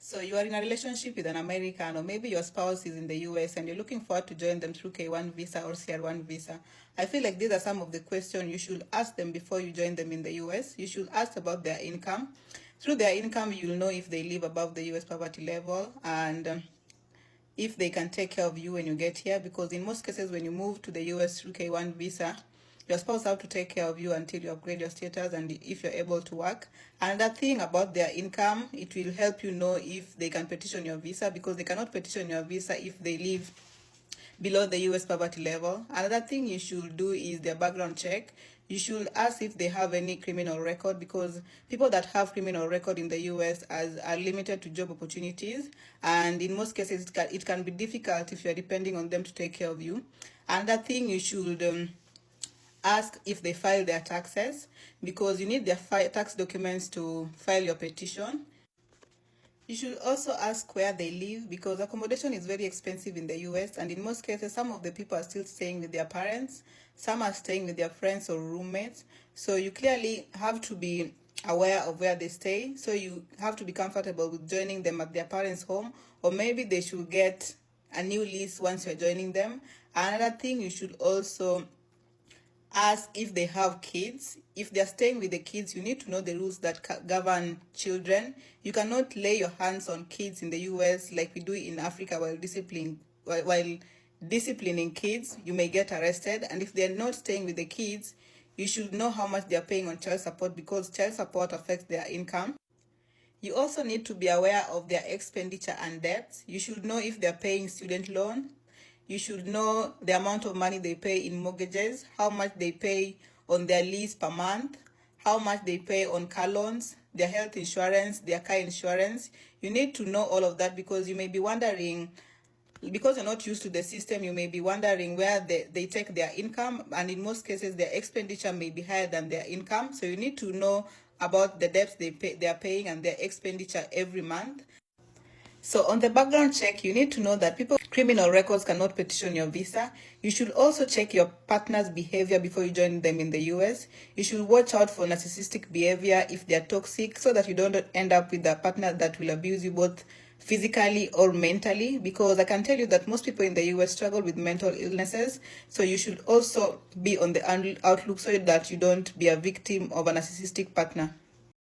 So you are in a relationship with an American, or maybe your spouse is in the US and you're looking forward to join them through K1 visa or CR1 visa. I feel like these are some of the questions you should ask them before you join them in the US. You should ask about their income. Through their income, you'll know if they live above the US poverty level, and if they can take care of you when you get here, because in most cases when you move to the US through K1 visa, your spouse have to take care of you until you upgrade your status and if you're able to work. Another thing about their income, it will help you know if they can petition your visa, because they cannot petition your visa if they live below the US poverty level. Another thing you should do is their background check. You should ask if they have any criminal record, because people that have criminal record in the US are limited to job opportunities, and in most cases it can be difficult if you're depending on them to take care of you. Another thing you should ask if they file their taxes, because you need their tax documents to file your petition. You should also ask where they live, because accommodation is very expensive in the US, and in most cases some of the people are still staying with their parents, some are staying with their friends or roommates. So you clearly have to be aware of where they stay, so you have to be comfortable with joining them at their parents' home, or maybe they should get a new lease once you're joining them. Another thing, you should also ask if they have kids. If they're staying with the kids, you need to know the rules that govern children. You cannot lay your hands on kids in the US like we do in Africa while disciplining kids. You may get arrested, and if they're not staying with the kids, you should know how much they're paying on child support, because child support affects their income. You also need to be aware of their expenditure and debts. You should know if they're paying student loan. You should know the amount of money they pay in mortgages, how much they pay on their lease per month, how much they pay on car loans, their health insurance, their car insurance. You need to know all of that, because you may be wondering, because you're not used to the system, you may be wondering where they take their income, and in most cases their expenditure may be higher than their income. So you need to know about the debts they are paying and their expenditure every month. So on the background check, you need to know that people with criminal records cannot petition your visa. You should also check your partner's behavior before you join them in the US. You should watch out for narcissistic behavior if they are toxic, so that you don't end up with a partner that will abuse you both physically or mentally, because I can tell you that most people in the US struggle with mental illnesses. So you should also be on the outlook so that you don't be a victim of a narcissistic partner.